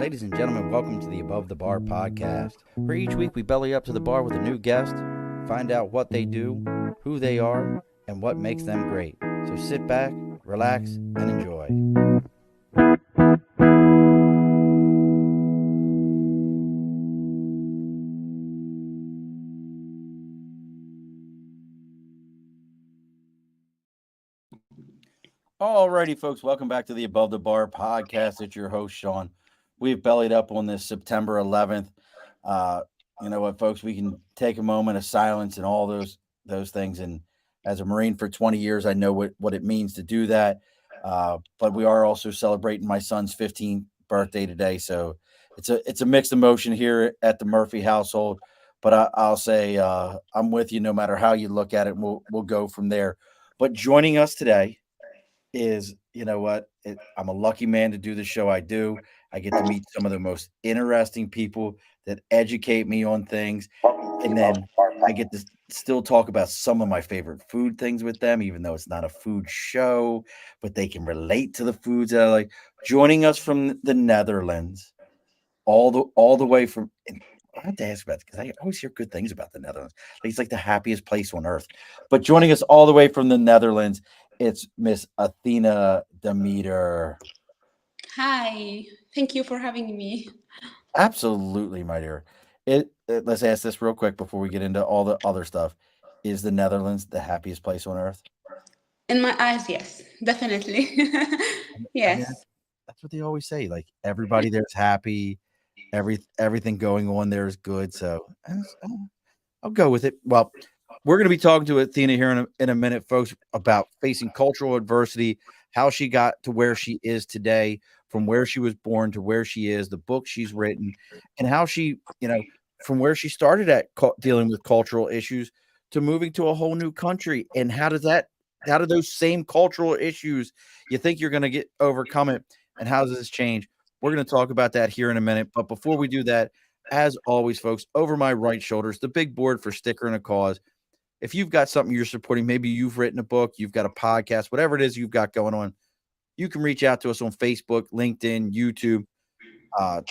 Ladies and gentlemen, welcome to the Above the Bar podcast, where each week we belly up to the bar with a new guest, find out what they do, who they are, and what makes them great. So sit back, relax, and enjoy. Alrighty, folks, welcome back to the Above the Bar podcast. It's your host, Sean. We've bellied up on this September 11th. You know what, folks, we can take a moment of silence and all those things. And as a Marine for 20 years, I know what it means to do that. But we are also celebrating my son's 15th birthday today. So it's a mixed emotion here at the Murphy household. But I'll say I'm with you no matter how you look at it. And we'll go from there. But joining us today is, you know what, I'm a lucky man to do the show I do. I get to meet some of the most interesting people that educate me on things. And then I get to still talk about some of my favorite food things with them, even though it's not a food show, but they can relate to the foods that I like. Joining us from the Netherlands, all the way from, and I have to ask about it because I always hear good things about the Netherlands. Like, it's like the happiest place on earth. But joining us all the way from the Netherlands, it's Miss Athena Demeter. Hi, thank you for having me. Absolutely, my dear. Let's ask this real quick before we get into all the other stuff. Is the Netherlands the happiest place on earth? In my eyes, yes, definitely. I mean, Yes. that's what they always say. Like, everybody there's happy, everything going on there is good. So I'll go with it. Well, we're going to be talking to Athena here in a minute, folks, about facing cultural adversity, how she got to where she is today, from where she was born to where she is, the book she's written, and how she, from where she started at dealing with cultural issues to moving to a whole new country. And how do those same cultural issues, you think you're going to get overcome it? And how does this change? We're going to talk about that here in a minute. But before we do that, as always, folks, over my right shoulder is the big board for Sticker and a Cause. If you've got something you're supporting, maybe you've written a book, you've got a podcast, whatever it is you've got going on, you can reach out to us on Facebook, LinkedIn, YouTube,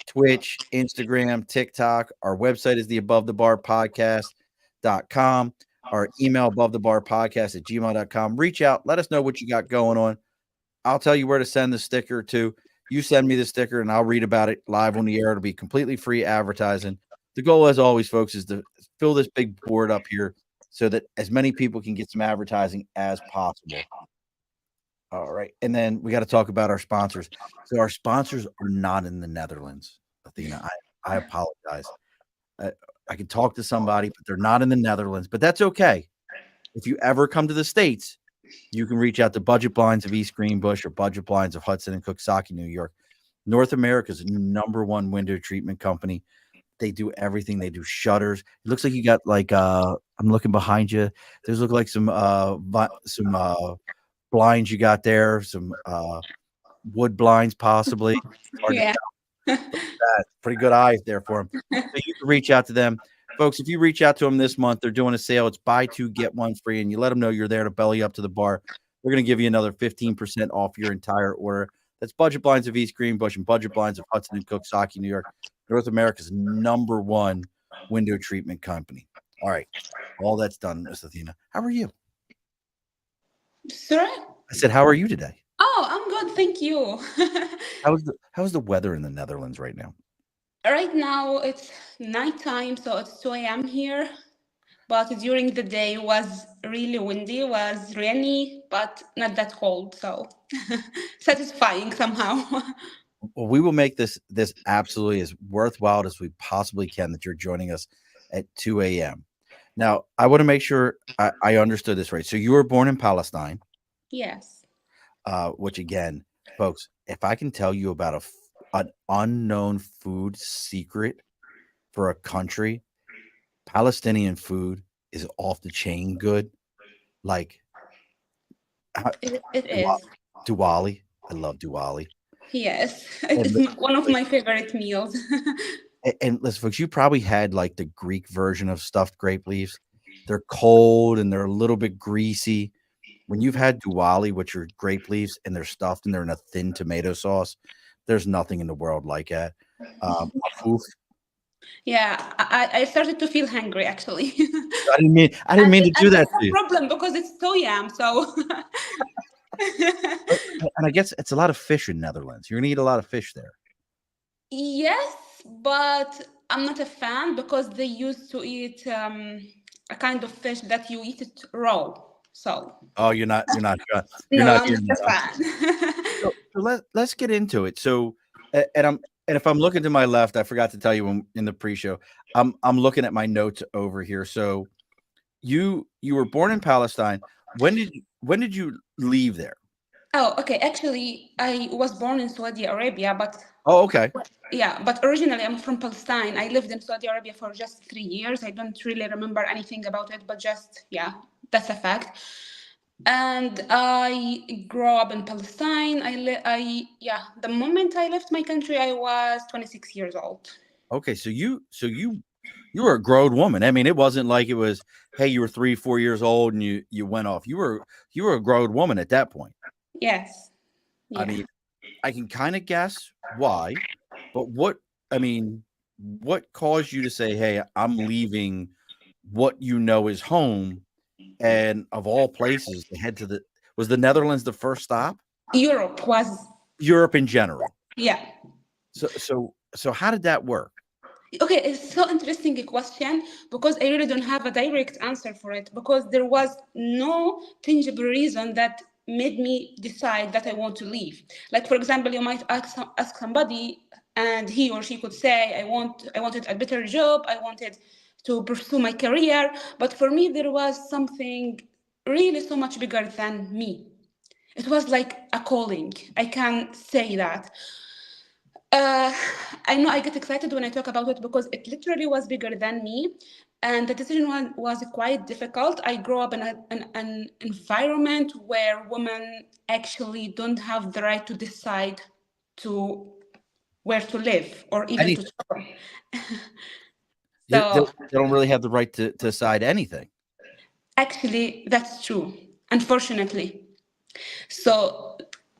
Twitch, Instagram, TikTok. Our website is the Above the Bar Podcast.com. Our email above the bar podcast at gmail.com. Reach out, let us know what you got going on. I'll tell you where to send the sticker to. You send me the sticker and I'll read about it live on the air. It'll be completely free advertising. The goal, as always, folks, is to fill this big board up here so that as many people can get some advertising as possible. All right. And then we got to talk about our sponsors. So our sponsors are not in the Netherlands, Athena. I apologize. I can talk to somebody, but they're not in the Netherlands. But that's okay. If you ever come to the States, you can reach out to Budget Blinds of East Greenbush or Budget Blinds of Hudson and Coxsackie, New York. North America's #1 window treatment company. They do everything. They do shutters. It looks like you got like I'm looking behind you. There's look like some blinds you got there, some wood blinds possibly. Hard to Yeah. tell. Pretty good eyes there for them. So you can reach out to them. Folks, if you reach out to them this month, they're doing a sale. It's buy two, get one free, and you let them know you're there to belly up to the bar. They're going to give you another 15% off your entire order. That's Budget Blinds of East Greenbush and Budget Blinds of Hudson and Coxsackie, New York. North America's #1 window treatment company. All right. All that's done, Miss Athena. How are you? Sorry? I said, how are you today? Oh, I'm good, thank you. How's the weather in the Netherlands right now? Right now it's nighttime, so it's 2 a.m. here. But during the day was really windy, was rainy, but not that cold, so satisfying somehow. Well, we will make this absolutely as worthwhile as we possibly can that you're joining us at 2 a.m. Now, I want to make sure I understood this right. So you were born in Palestine, Yes. which again, folks, if I can tell you about an unknown food secret for a country, Palestinian food is off the chain good. Like It is. Diwali. I love Diwali. Yes. And It's one of my favorite meals. And listen, folks, you probably had like the Greek version of stuffed grape leaves. They're cold and they're a little bit greasy. When you've had Diwali, which are grape leaves and they're stuffed and they're in a thin tomato sauce, there's nothing in the world like that. Oof. Yeah, I started to feel hungry actually. I didn't mean to do And that that's to a you. problem because it's so yam. So And I guess it's a lot of fish in Netherlands. You're gonna eat a lot of fish there. yes, but I'm not a fan because they used to eat a kind of fish that you eat it raw. So Oh, you're no, not I'm not hearing a that. fan. So let's get into it. So, and if I'm looking to my left, I forgot to tell you in the pre-show, I'm looking at my notes over here. So you were born in Palestine. When did you leave there? Oh, okay. Actually, I was born in Saudi Arabia, but Oh, okay. yeah, but originally I'm from Palestine. I lived in Saudi Arabia for just 3 years. I don't really remember anything about it, but just, yeah, that's a fact. And I grew up in Palestine. Yeah, the moment I left my country, I was 26 years old. Okay, you were a grown woman. I mean, it wasn't like it was, hey, you were 3, 4 years old and you went off. You were a grown woman at that point. Yes, I yeah. mean, I can kind of guess why, but I mean, what caused you to say, "Hey, I'm leaving what you know is home," and of all places, to head to was the Netherlands the first stop? Europe was, Europe in general. yeah. So how did that work? Okay, it's so interesting a question because I really don't have a direct answer for it because there was no tangible reason that made me decide that I want to leave. Like for example, you might ask somebody and he or she could say, I wanted a better job, I wanted to pursue my career, but for me there was something really so much bigger than me. It was like a calling. I can say that. Uh, I know I get excited when I talk about it because it literally was bigger than me. And the decision was quite difficult. I grew up in, in an environment where women actually don't have the right to decide to where to live or even to Anything. travel. They So don't really have the right to decide anything. actually, that's true, unfortunately. So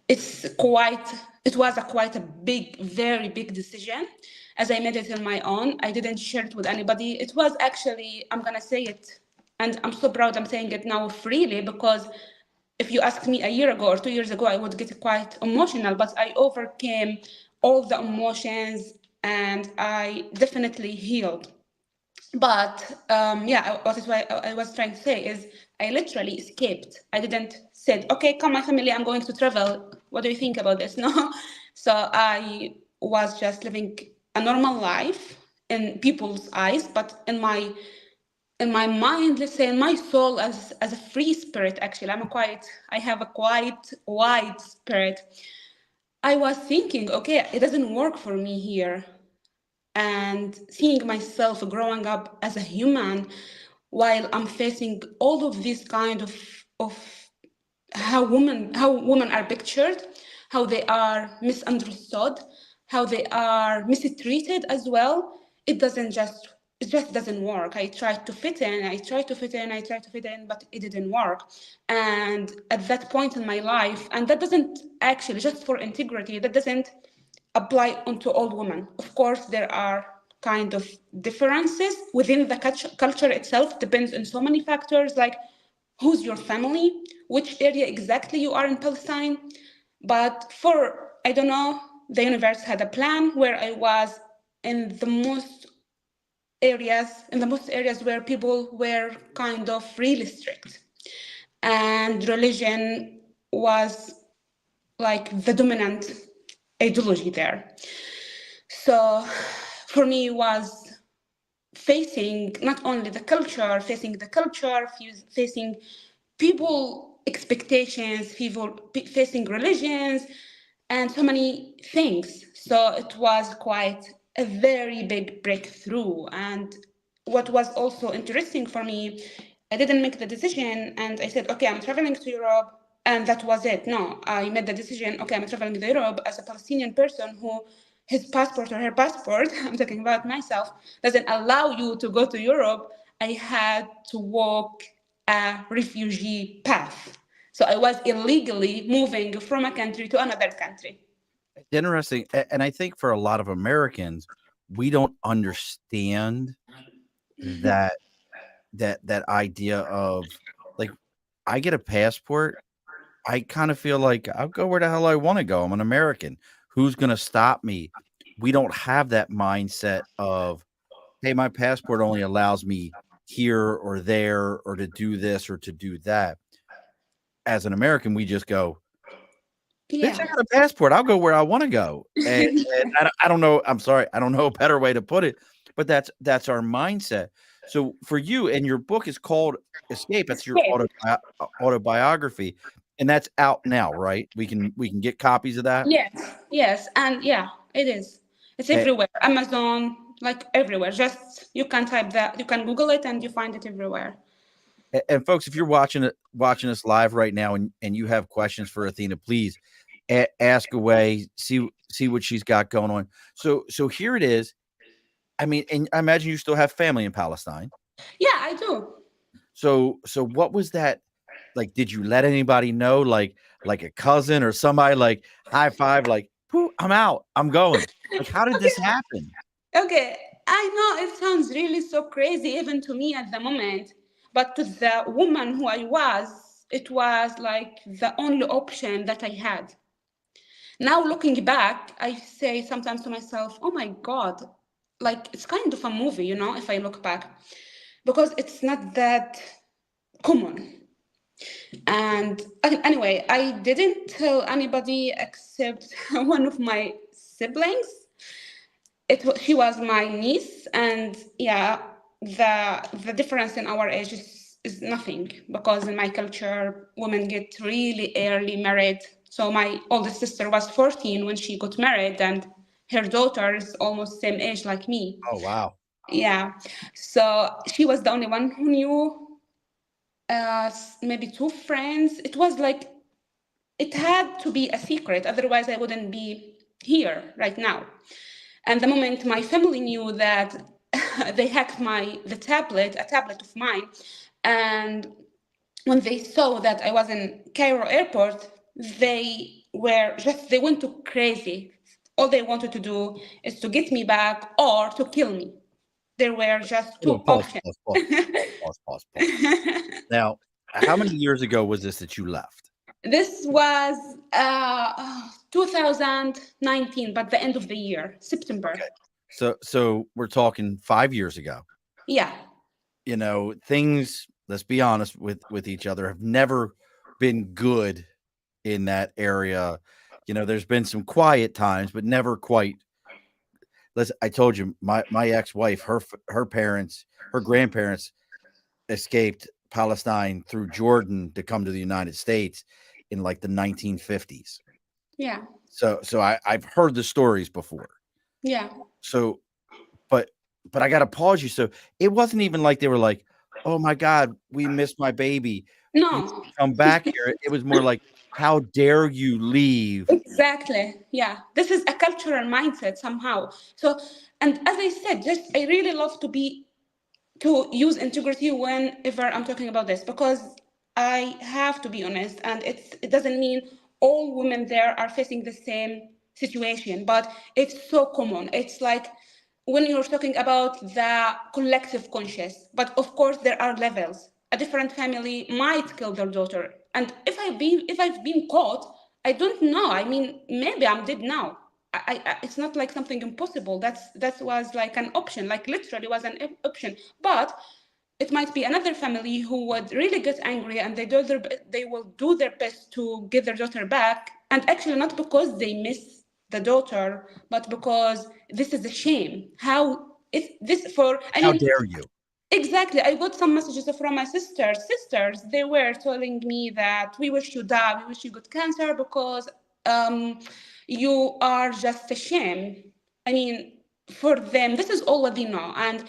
it was a quite a big, very big decision. As I made it on my own, I didn't share it with anybody. It was actually, I'm gonna say it, and I'm so proud I'm saying it now freely because if you asked me a year ago or 2 years ago, I would get quite emotional, but I overcame all the emotions and I definitely healed. But yeah, what is why I was trying to say is I literally escaped. I didn't said, okay, come my family, I'm going to travel. What do you think about this? No. So I was just living a normal life in people's eyes, but in my mind, let's say in my soul as a free spirit, actually, I have a quite wide spirit. I was thinking, okay, it doesn't work for me here and seeing myself growing up as a human while I'm facing all of these kind of how women are pictured, how they are misunderstood, how they are mistreated as well. It just doesn't work. I tried to fit in, I tried to fit in, but it didn't work. And at that point in my life, and that doesn't actually, just for integrity, that doesn't apply onto all women. Of course, there are kind of differences within the culture itself, depends on so many factors like who's your family, which area exactly you are in Palestine. But for, I don't know, the universe had a plan where I was in the most areas where people were kind of really strict. And religion was like the dominant ideology there. So for me, it was facing not only facing the culture, facing people expectations, facing religions, and so many things. So it was quite a very big breakthrough. And what was also interesting for me, I didn't make the decision and I said, okay, I'm traveling to Europe, and that was it. No, I made the decision, okay, I'm traveling to Europe as a Palestinian person who his passport or her passport, I'm talking about myself, doesn't allow you to go to Europe. I had to walk a refugee path. So I was illegally moving from a country to another country. It's interesting, and I think for a lot of Americans, we don't understand that that idea of like I get a passport. I kind of feel like I'll go where the hell I want to go. I'm an American. Who's going to stop me? We don't have that mindset of, hey, my passport only allows me here or there or to do this or to do that. As an American, we just go, bitch, I Yeah. got a passport. I'll go where I want to go. And I don't know. I'm sorry. I don't know a better way to put it, but that's our mindset. So for you, and your book is called Escape. That's your Escape. autobiography, and that's out now, right? We can get copies of that. Yes, yes, and yeah, it is. It's And, everywhere. Amazon, like everywhere. Just you can type that, you can Google it, and you find it everywhere. and folks, if you're watching us live right now, and you have questions for Athena, please ask away. See what she's got going on. So here it is. I mean, and I imagine you still have family in Palestine. Yeah, I do. So what was that like? Did you let anybody know, like a cousin or somebody, like high five, like, "Pooh, I'm out, I'm going." Like, how did this Okay, happen? okay. I know it sounds really so crazy, even to me at the moment, but to the woman who I was, it was like the only option that I had. Now looking back, I say sometimes to myself, "Oh my God!" Like it's kind of a movie, if I look back, because it's not that common. And anyway, I didn't tell anybody except one of my siblings. She was my niece, and yeah, the difference in our age is nothing, because in my culture, women get really early married. So my oldest sister was 14 when she got married, and her daughter is almost same age like me. Oh, wow. Yeah, so she was the only one who knew. Maybe two friends. It was like it had to be a secret, otherwise I wouldn't be here right now. And the moment my family knew that they hacked a tablet of mine, and when they saw that I was in Cairo airport, they went to crazy. All they wanted to do is to get me back or to kill me. There were just Hold on, two pause, options. pause, pause, pause, pause, pause. Now, how many years ago was this that you left? This was 2019, but the end of the year, September. Okay. So we're talking 5 years ago. Yeah, Things, let's be honest with each other, have never been good in that area. There's been some quiet times, but never quite. I told you, my ex-wife, her parents, her grandparents escaped Palestine through Jordan to come to the United States in like the 1950s. yeah, So I've heard the stories before. yeah. So, but I got to pause you. So it wasn't even like they were like, "Oh my God, we missed my baby. You need No, to come back here." It was more like, "How dare you leave?" exactly. Yeah, this is a cultural mindset somehow. So, and as I said, just I really love to use integrity whenever I'm talking about this, because I have to be honest, and it doesn't mean all women there are facing the same situation, but it's so common. It's like when you're talking about the collective conscious, but of course there are levels. A different family might kill their daughter, and if I've been caught, I don't know. I mean, maybe I'm dead now. It's not like something impossible. That was like an option, like literally was an option. But it might be another family who would really get angry, and they will do their best to get their daughter back. And actually, not because they miss the daughter, but because this is a shame. How is this for? I How mean, dare you? exactly. I got some messages from my sisters. Sisters, they were telling me that we wish you die, we wish you got cancer because um, you are just a shame. I mean, for them, this is all what they know. And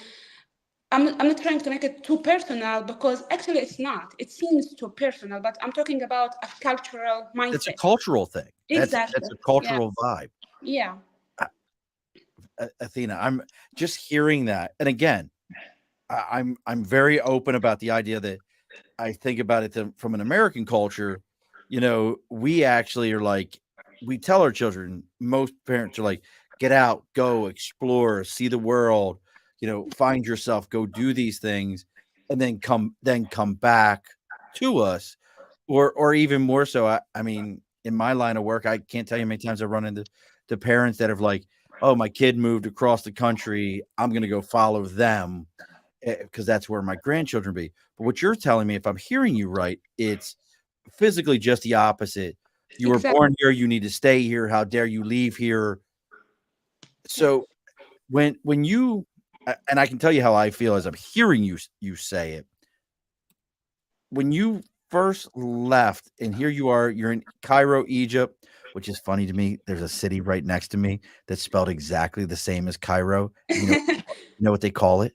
I'm not trying to make it too personal, because actually it's not. It seems too personal, but I'm talking about a cultural It's a mindset. cultural thing. That's Exactly. a Yeah. cultural vibe. Yeah. Athena, I'm just hearing that, and again, I'm very open about the idea that I think about it from an American culture. We actually are like we tell our children, most parents are like, get out, go explore, see the world, find yourself, go do these things, and then come back to us. Or even more so, I mean, in my line of work, I can't tell you how many times I run into the parents that have like, oh, my kid moved across the country, I'm gonna go follow them because that's where my grandchildren be. But what you're telling me, if I'm hearing you right, it's physically just the opposite. You were Exactly. born here, you need to stay here. How dare you leave here? So Yes. when you and I can tell you how I feel as I'm hearing you say it. When you first left, and here you are, you're in Cairo, Egypt, which is funny to me. There's a city right next to me that's spelled exactly the same as Cairo. You know what they call it?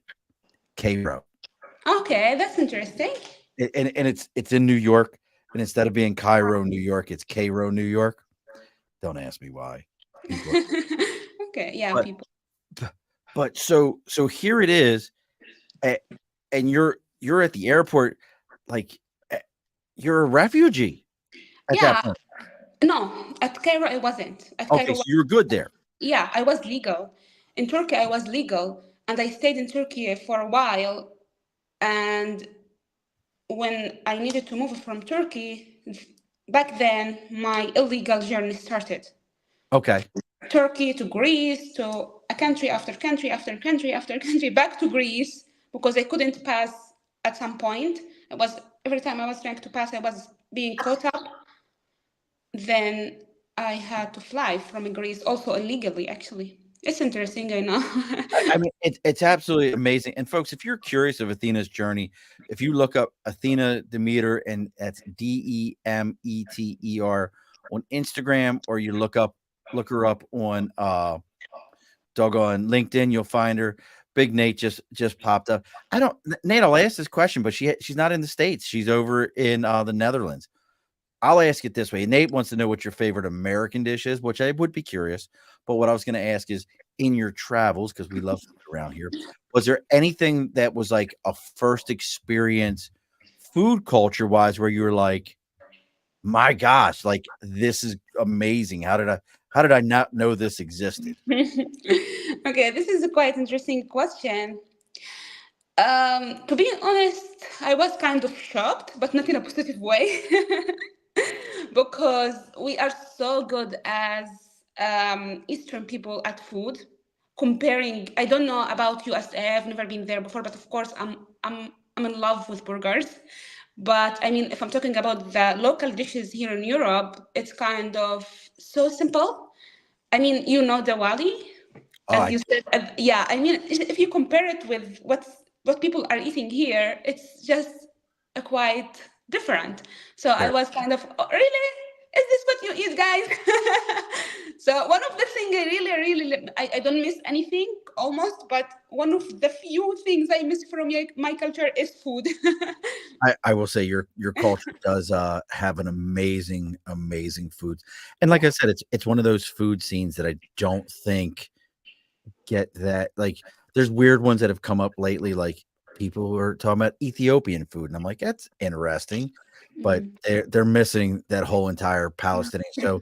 Cairo. Okay, that's interesting. And it's in New York, and instead of being Cairo, New York, it's Cairo, New York. Don't ask me why. People Okay, yeah, but people. but so here it is, a and you're at the airport, like, eh, you're a refugee at that Yeah, point. no, at Cairo I wasn't. At Okay, Cairo, so you were good there. yeah, I was legal. In Turkey, I was legal, and I stayed in Turkey for a while. And when I needed to move from Turkey, back then my illegal journey started. Okay. Turkey to Greece to a country after country after country after country back to Greece because I couldn't pass at some point. It was every time I was trying to pass, I was being caught up. Then I had to fly from Greece, also illegally. Actually, it's interesting. I know. I mean, it's absolutely amazing. And folks, if you're curious of Athena's journey, if you look up Athena Demeter, and that's Demeter on Instagram, or you look her up on doggone LinkedIn, you'll find her. Big Nate just popped up. I don't Nate, I'll ask this question, but she's not in the States. She's over in the Netherlands. I'll ask it this way. Nate wants to know what your favorite American dish is, which I would be curious. But what I was going to ask is, in your travels, because we love food around here, was there anything that was like a first experience food culture wise where you were like, my gosh, like this is amazing. How did I not know this existed? Okay, this is a quite interesting question. To be honest, I was kind of shocked, but not in a positive way, because we are so good as Eastern people at food. Comparing, I don't know about USA. I've never been there before, but of course, I'm in love with burgers. But I mean, if I'm talking about the local dishes here in Europe, it's kind of so simple. I mean, you know the wali, Oh, as you said. Yeah, I mean, if you compare it with what people are eating here, it's just quite different. So I fair. was kind of, "Oh, really? Is this what you eat, guys?" So one of the things I really, really, I don't miss anything almost, but one of the few things I miss from my culture is food. I will say your culture does have an amazing foods. And like I said, it's one of those food scenes that I don't think get that, like, there's weird ones that have come up lately, like people who are talking about Ethiopian food, and I'm like, that's interesting, but Mm, they're missing that whole entire Palestinian. So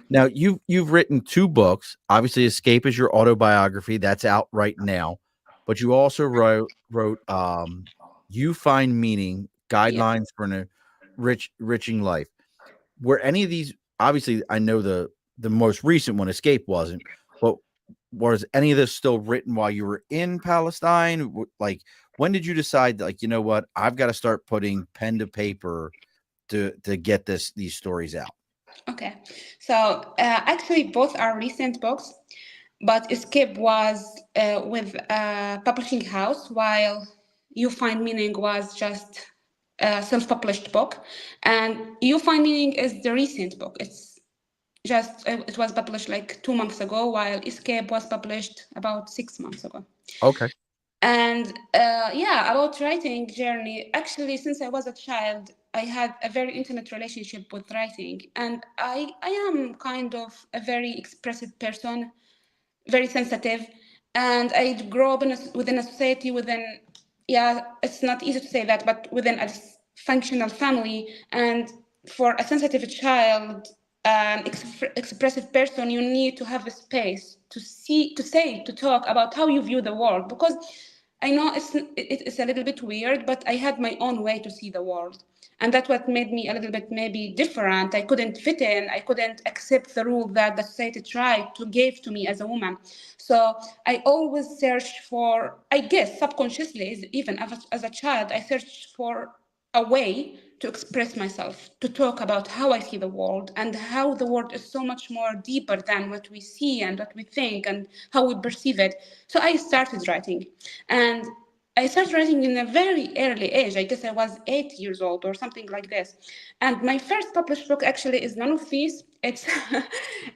now you've written 2 books. Obviously, Escape is your autobiography. That's out right now. But you also wrote You Find Meaning: yeah. Guidelines for an Enriching Life. Were any of these, obviously I know the most recent one, Escape, wasn't, but was any of this still written while you were in Palestine? Like, when did you decide, like, you know what, I've got to start putting pen to paper to get these stories out? Okay. So actually, both are recent books, but Escape was with a publishing house, while You Find Meaning was just a self-published book. And You Find Meaning is the recent book. It's just it was published like 2 months ago, while Escape was published about 6 months ago. Okay. And yeah, about writing journey. Actually, since I was a child, I had a very intimate relationship with writing, and I am kind of a very expressive person, very sensitive, and I grew up within a society within, yeah, it's not easy to say that, but within a functional family. And for a sensitive child, an expressive person, you need to have a space to see, to say, to talk about how you view the world. Because I know it's a little bit weird, but I had my own way to see the world. And that's what made me a little bit maybe different. I couldn't fit in. I couldn't accept the rule that the society tried to give to me as a woman. So I always searched for, I guess subconsciously, even as a child, I searched for a way to express myself, to talk about how I see the world and how the world is so much more deeper than what we see and what we think and how we perceive it. So I started writing. And I started writing in a very early age. I guess I was 8 years old or something like this. And my first published book actually is none of these. It's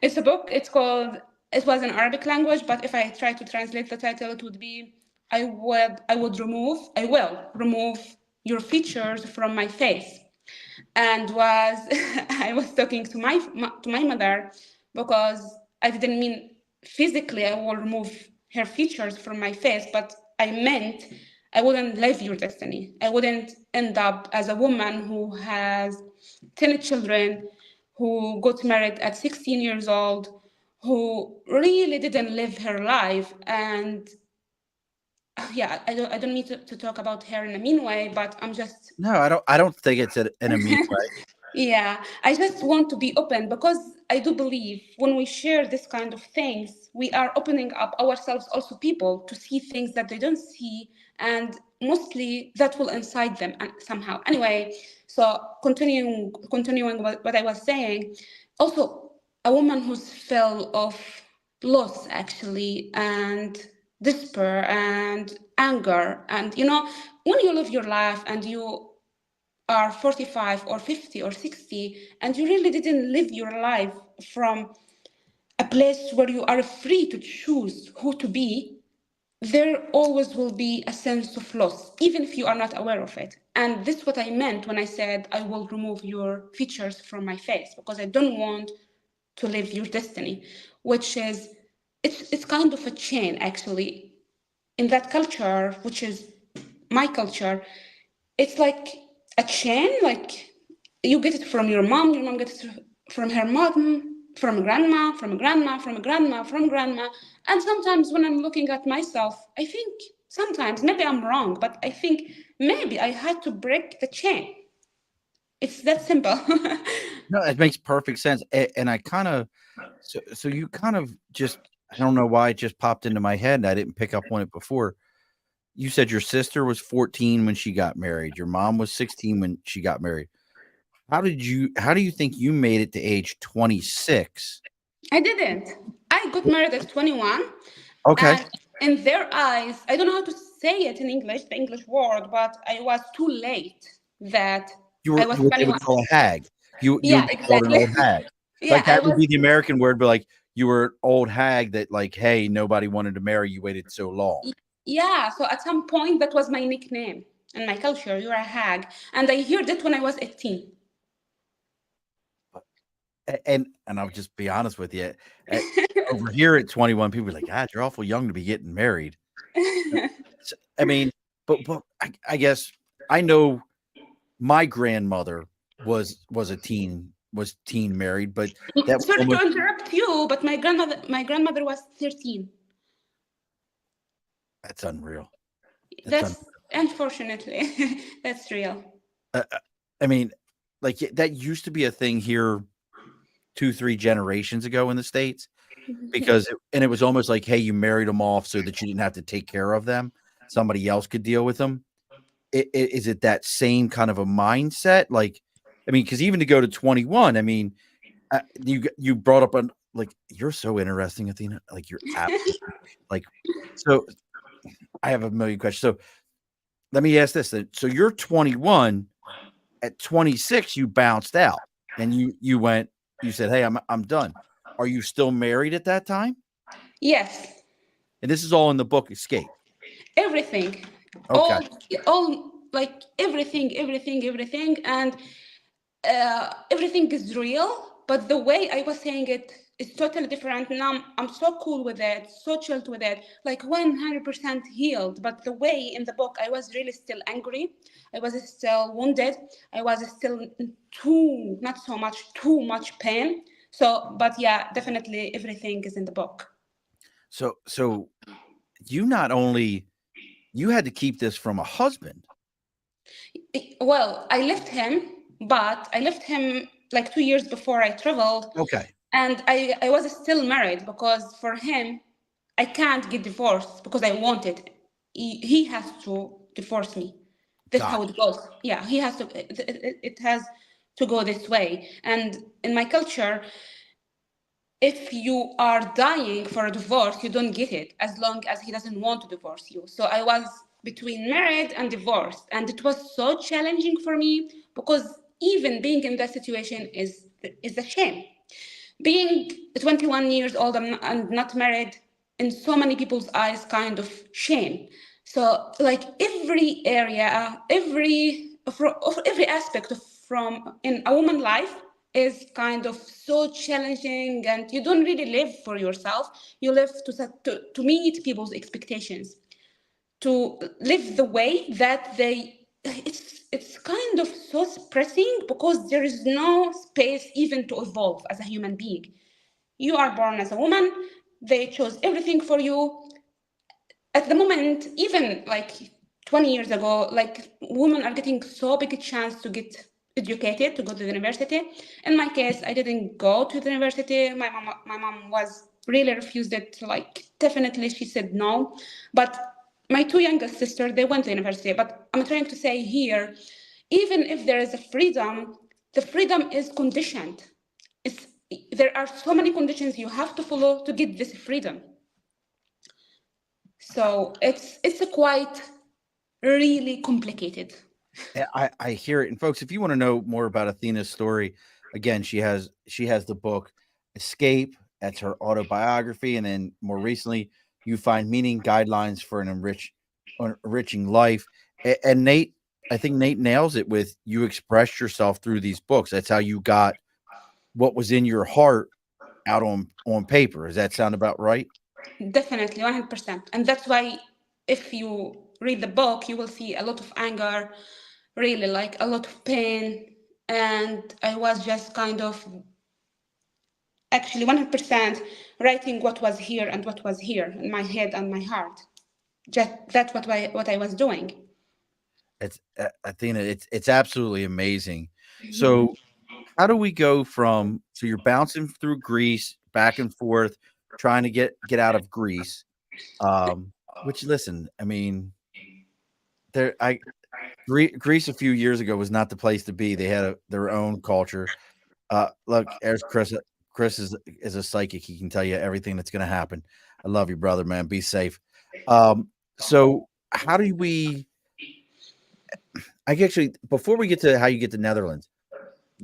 it's a book. It's called. It was in Arabic language, but if I try to translate the title, it would be I will remove your features from my face. And was I was talking to my mother, because I didn't mean physically I will remove her features from my face, but I meant I wouldn't live your destiny. I wouldn't end up as a woman who has 10 children, who got married at 16 years old, who really didn't live her life. And yeah, I don't need to talk about her in a mean way, but I'm just, No, I don't think it's in a mean way. yeah, I just want to be open, because I do believe when we share this kind of things, we are opening up ourselves also people to see things that they don't see, and mostly that will incite them and somehow. Anyway, so continuing what I was saying, also a woman who's full of loss actually, and despair and anger, and when you live your life and you are 45 or 50 or 60, and you really didn't live your life from a place where you are free to choose who to be, there always will be a sense of loss, even if you are not aware of it. And this is what I meant when I said I will remove your features from my face, because I don't want to live your destiny, which is, it's kind of a chain actually in that culture, which is my culture. It's like a chain, like you get it from your mom gets it from her mom, from a grandma, from a grandma, from a grandma, from grandma. And sometimes when I'm looking at myself, I think sometimes maybe I'm wrong, but I think maybe I had to break the chain. It's that simple. No, it makes perfect sense. And I kind of, so you kind of just, I don't know why it just popped into my head and I didn't pick up on it before. You said your sister was 14 when she got married. Your mom was 16 when she got married. How do you think you made it to age 26? I didn't. I got married at 21, Okay. and in their eyes, I don't know how to say it in English, the English word, but I was too late that I was You what they would 21. call a hag. You Yeah, would be called an exactly. old hag. Yeah, Like I that would was. be the American word, but like you were an old hag that like, hey, nobody wanted to marry you, waited so long. Yeah, so at some point, that was my nickname in my culture. You're a hag. And I heard it when I was 18. And I'll just be honest with you. At, over here at 21, people are like, God, you're awful young to be getting married. I mean, but I guess I know my grandmother was teen married, but that was Sorry to almost interrupt you, but my grandmother was 13. that's unreal. That's That's unfortunately that's real. I mean, like that used to be a thing here 2, 3 generations ago in the States because and it was almost like, hey, you married them off so that you didn't have to take care of them. Somebody else could deal with them. Is it that same kind of a mindset? Like, I mean, because even to go to 21, I mean, you brought up on like you're so interesting, Athena. Like you're absolutely like so. I have a million questions. So let me ask this: then. So you're 21. At 26, you bounced out and you went. You said, "Hey, I'm done." Are you still married at that time? Yes, And this is all in the book Escape. everything, Okay. all like everything, and everything is real, but the way I was saying it is totally different. Now I'm so cool with it, so chilled with it, like 100% healed. But the way in the book, I was really still angry. I was still wounded. I was still in too, not so much, too much pain. So, but yeah, definitely everything is in the book. So you not only you had to keep this from a husband. Well, I left him, but I left him like 2 years before I traveled. Okay, And I was still married because for him, I can't get divorced because I want it. He has to divorce me. That's how gotcha. it goes. Yeah, he has to, it has to go this way. And in my culture, if you are dying for a divorce, you don't get it as long as he doesn't want to divorce you. So I was between married and divorced, and it was so challenging for me because even being in that situation is a shame. Being 21 years old and not married, in so many people's eyes, kind of shame. So like every area, every aspect of from in a woman life is kind of so challenging, and you don't really live for yourself. You live to meet people's expectations, to live the way that they, it's kind of so suppressing because there is no space even to evolve as a human being. You are born as a woman, they chose everything for you. At the moment, even like 20 years ago, like women are getting so big a chance to get educated, to go to the university. In my case, I didn't go to the university. My mom was really refused it. Like definitely, she said no. But my two youngest sisters, they went to university. But I'm trying to say here, even if there is a freedom, the freedom is conditioned. It's, there are so many conditions you have to follow to get this freedom. So it's a quite really complicated. I hear it. And folks, if you want to know more about Athena's story, again, she has the book Escape. That's her autobiography, and then more recently, you find meaning guidelines for an enriching life. And Nate, I think Nate nails it with you expressed yourself through these books. That's how you got what was in your heart out on paper. Does that sound about right? Definitely 100%. And that's why if you read the book, you will see a lot of anger, really like a lot of pain. And I was just kind of actually 100% writing what was here and what was here in my head and my heart. Just that's what I was doing. It's Athena. It's absolutely amazing. So how do we go from so you're bouncing through Greece back and forth, trying to get out of Greece? Which listen, I mean, there I Greece a few years ago was not the place to be. They had their own culture. Look, there's Chris. Chris is a psychic. He can tell you everything that's going to happen. I love you, brother, man. Be safe. So how do we? I actually before we get to how you get to Netherlands,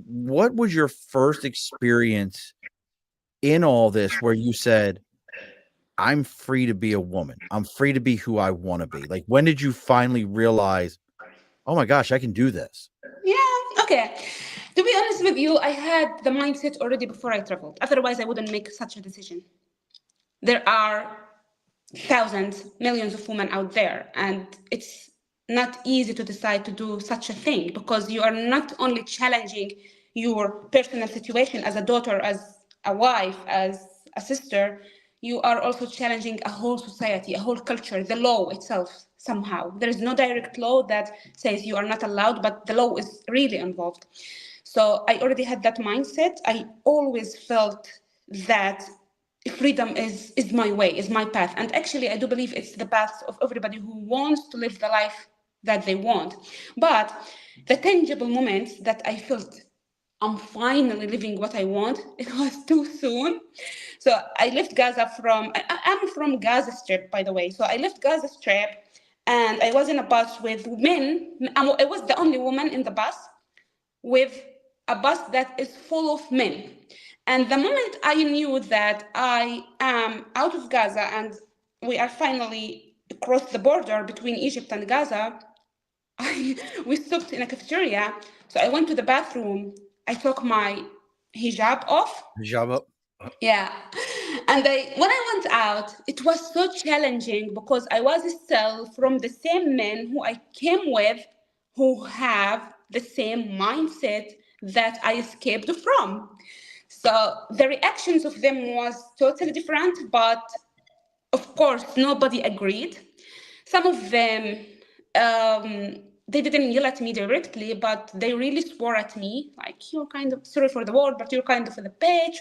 what was your first experience in all this where you said, I'm free to be a woman. I'm free to be who I want to be. Like, when did you finally realize, oh my gosh, I can do this? Yeah, okay. To be honest with you, I had the mindset already before I traveled. Otherwise, I wouldn't make such a decision. There are thousands, millions of women out there, and it's not easy to decide to do such a thing because you are not only challenging your personal situation as a daughter, as a wife, as a sister, you are also challenging a whole society, a whole culture, the law itself. Somehow there is no direct law that says you are not allowed, but the law is really involved. So I already had that mindset. I always felt that freedom is my way, is my path. And actually, I do believe it's the path of everybody who wants to live the life that they want. But the tangible moments that I felt I'm finally living what I want, it was too soon. So I left Gaza from, I'm from Gaza Strip, by the way. So I left Gaza Strip and I was in a bus with men. I was the only woman in the bus with a bus that is full of men. And the moment I knew that I am out of Gaza and we are finally across the border between Egypt and Gaza, we stopped in a cafeteria. So I went to the bathroom. I took my hijab off. Job up. Yeah. And when I went out, it was so challenging because I was still from the same men who I came with who have the same mindset that I escaped from. So the reactions of them was totally different, but of course nobody agreed. Some of them, they didn't yell at me directly, but they really swore at me, like, you're kind of, sorry for the word, but you're kind of a bitch.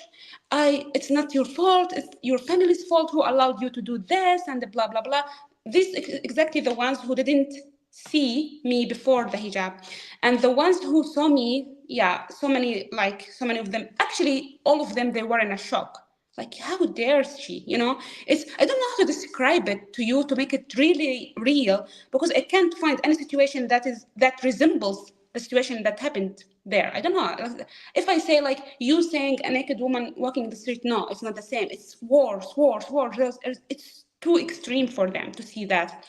It's not your fault, it's your family's fault who allowed you to do this, and blah blah blah. These exactly the ones who didn't see me before the hijab, and the ones who saw me, yeah, so many, like so many of them, actually all of them, they were in a shock, like, how dare she, it's, I don't know how to describe it to you to make it really real, because I can't find any situation that resembles the situation that happened there. I don't know if I say, like, you saying a naked woman walking the street, no, it's not the same. It's worse, worse, worse. It's too extreme for them to see that.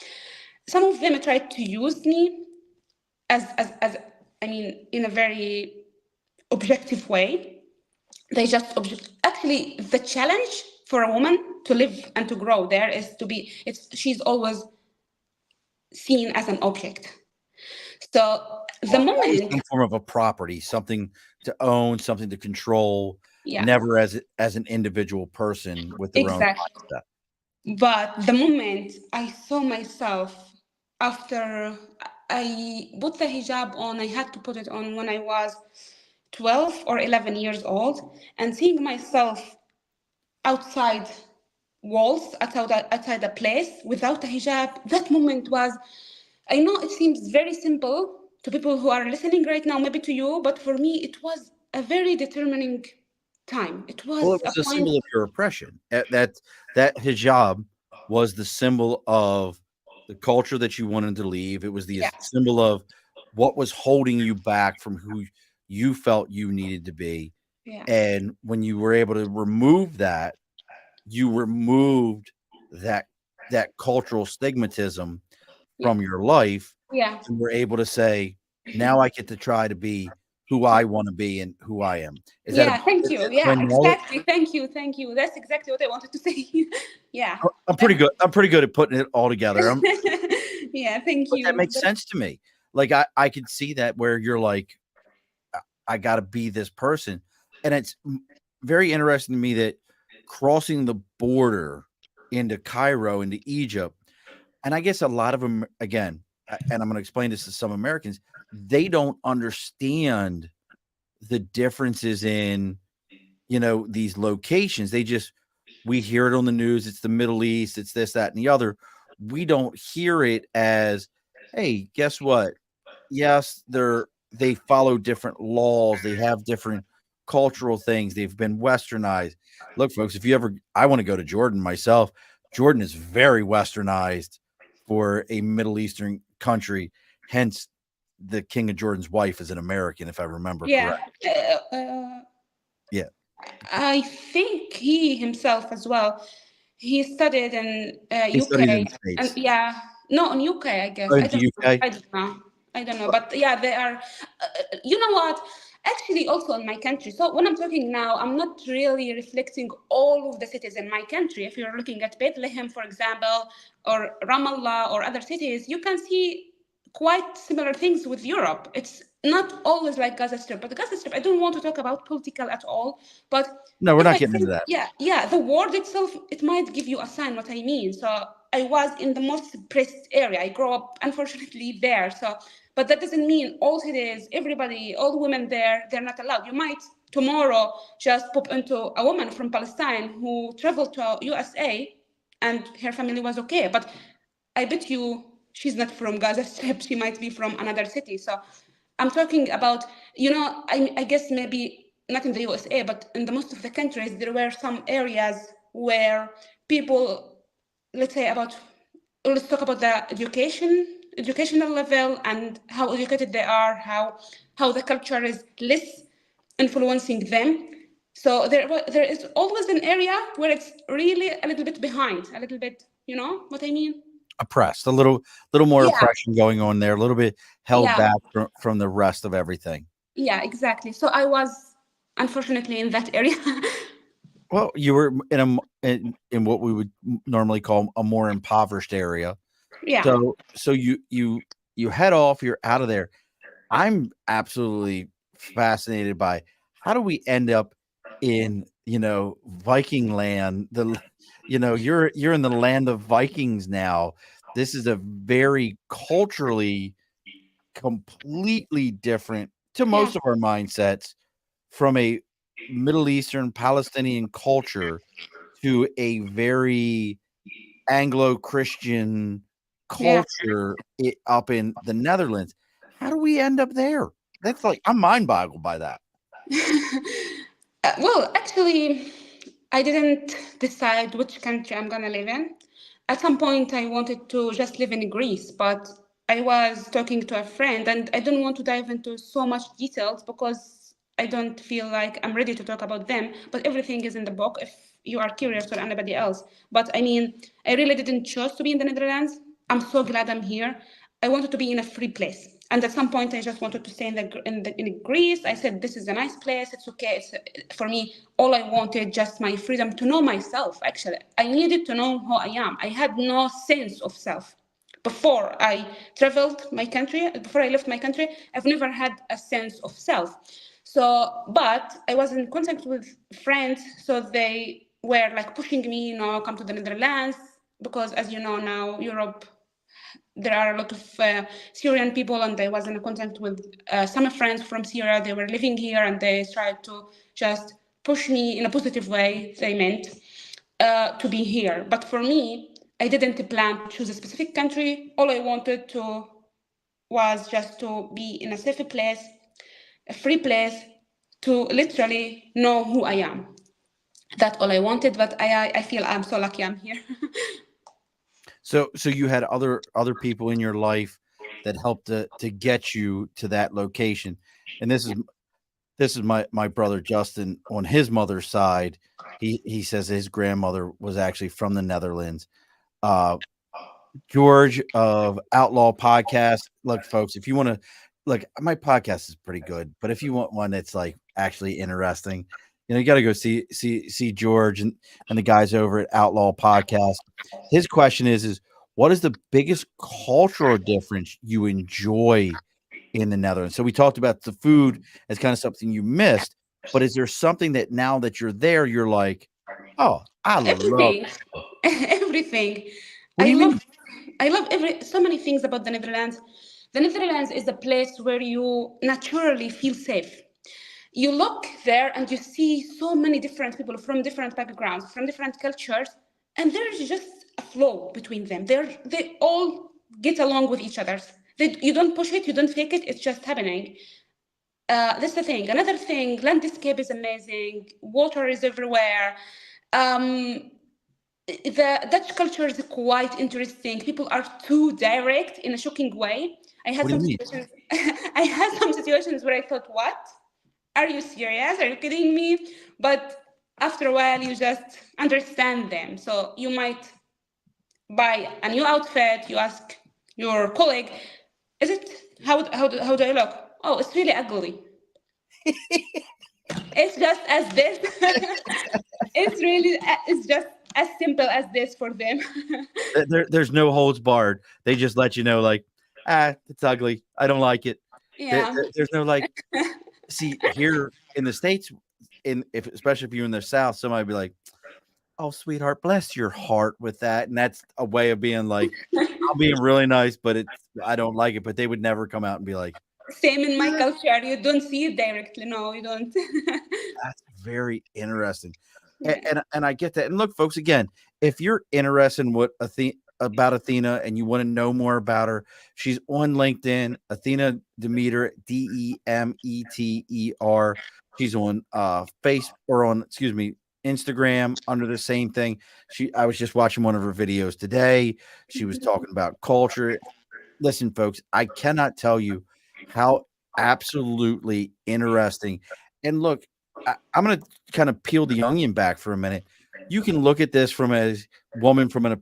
Some of them tried to use me as I mean, in a very objective way. They just object. Actually, the challenge for a woman to live and to grow there is to be. She's always seen as an object. So the Always moment, some form of a property, something to own, something to control, yeah, never as an individual person with their own exactly. mindset. But the moment I saw myself after I put the hijab on, I had to put it on when I was 12 or 11 years old, and seeing myself outside walls, outside a place without a hijab, that moment was, I know it seems very simple to people who are listening right now, maybe to you, but for me, it was a very determining time. It Well, it was a was a point, symbol of your oppression. That hijab was the symbol of the culture that you wanted to leave. It was the yeah, symbol of what was holding you back from who you felt you needed to be. yeah, And when you were able to remove that, you removed that cultural stigmatism yeah, from your life, yeah. and were able to say, now I get to try to be who I want to be and who I am. Is that a Yeah, thank you. am I Yeah, nail it? exactly. Thank you. That's exactly what I wanted to say. Yeah. I'm pretty good. I'm pretty good at putting it all together. Yeah, thank But that you. makes sense to me. Like I could see that where you're like, I got to be this person, and it's very interesting to me that crossing the border into Cairo, into Egypt, and I guess a lot of them, again, and I'm going to explain this to some Americans, they don't understand the differences in, these locations. We hear it on the news. It's the Middle East. It's this, that, and the other. We don't hear it as, hey, guess what? Yes, they follow different laws. They have different cultural things. They've been westernized. Look, folks, I want to go to Jordan myself. Jordan is very westernized for a Middle Eastern country. Hence, the King of Jordan's wife is an American, if I remember Yeah. correct. Yeah, I think he himself as well. He studied in he studied in UK, the and States. yeah, no, in UK, I guess. In the UK. I don't know. I don't know. But yeah, they are. You know what? Actually, also in my country. So when I'm talking now, I'm not really reflecting all of the cities in my country. If you're looking at Bethlehem, for example, or Ramallah or other cities, you can see quite similar things with Europe. It's not always like Gaza Strip, but the Gaza Strip, I don't want to talk about political at all. But No, we're if not I getting say, into that. yeah, yeah, the word itself, it might give you a sign what I mean. So I was in the most suppressed area. I grew up, unfortunately, there. So, but that doesn't mean all cities, everybody, all women there, they're not allowed. You might tomorrow just pop into a woman from Palestine who traveled to USA and her family was okay. But I bet you she's not from Gaza Strip. She might be from another city. So I'm talking about, I guess maybe not in the USA, but in the most of the countries, there were some areas where people, let's say about, let's talk about the educational level and how educated they are, how the culture is less influencing them. So there is always an area where it's really a little bit behind, a little bit, you know what I mean? Oppressed, a little more Yeah, oppression going on there, a little bit held yeah, back from the rest of everything. yeah, exactly. So I was unfortunately in that area. Well, you were in what we would normally call a more impoverished area. Yeah. So you head off, you're out of there. I'm absolutely fascinated by how do we end up in, Viking land. You're in the land of Vikings now. This is a very culturally completely different to Yeah, most of our mindsets from a Middle Eastern Palestinian culture to a very Anglo-Christian yeah. culture up in the Netherlands. How do we end up there? That's like I'm mind boggled by that. Well, actually, I didn't decide which country I'm gonna live in. At some point, I wanted to just live in Greece, but I was talking to a friend, and I don't want to dive into so much details because I don't feel like I'm ready to talk about them. But everything is in the book if you are curious or anybody else. But I mean, I really didn't choose to be in the Netherlands. I'm so glad I'm here. I wanted to be in a free place. And at some point, I just wanted to stay in Greece. I said, "This is a nice place. It's okay." For me, all I wanted just my freedom to know myself. Actually, I needed to know who I am. I had no sense of self before I traveled my country. Before I left my country, I've never had a sense of self. So, but I was in contact with friends, so they were like pushing me, come to the Netherlands because, as you know now, Europe there are a lot of Syrian people, and I was in contact with some friends from Syria. They were living here, and they tried to just push me in a positive way. They meant to be here, but for me, I didn't plan to choose a specific country. All I wanted to was just to be in a safe place, a free place, to literally know who I am. That's all I wanted, but I feel I'm so lucky I'm here. So you had other people in your life that helped to get you to that location, and this is my brother Justin on his mother's side. He says his grandmother was actually from the Netherlands. Uh, George of Outlaw Podcast. Look, folks, if you want to look, my podcast is pretty good, but if you want one that's like actually interesting, you got to go see George and the guys over at Outlaw Podcast. His question is what is the biggest cultural difference you enjoy in the Netherlands? So we talked about the food as kind of something you missed, but is there something that now that you're there, you're like, oh, I love Everything, this stuff. everything. What do I you love, mean? I love so many things about the Netherlands. The Netherlands is a place where you naturally feel safe. You look there and you see so many different people from different backgrounds, from different cultures, and there's just a flow between them. They all get along with each other. You don't push it, you don't fake it. It's just happening. That's the thing. Another thing, landscape is amazing. Water is everywhere. Um, the Dutch culture is quite interesting. People are too direct in a shocking way. I had What do some you mean? situations. I had some situations where I thought, "What? Are you serious? Are you kidding me?" But after a while, you just understand them. So you might buy a new outfit. You ask your colleague, "Is it how do I look?" "Oh, it's really ugly." It's just as this. It's just as simple as this for them. There's no holds barred. They just let you know, like, it's ugly. I don't like it. Yeah. There's no like. See, here in the states, if especially if you're in the South, somebody be like, "Oh, sweetheart, bless your heart with that," and that's a way of being like, "I'm being really nice, but I don't like it." But they would never come out and be like, Same in my "Eh, culture. You don't see it directly. No, you don't. that's very interesting," Yeah. and I get that. And look, folks, again, if you're interested in what about Athena and you want to know more about her, she's on LinkedIn, Athena Demeter, Demeter. She's on face or on excuse me Instagram under the same thing. I was just watching one of her videos today. She was talking about culture. Listen, folks, I cannot tell you how absolutely interesting. And look, I'm going to kind of peel the onion back for a minute. You can look at this from a woman from a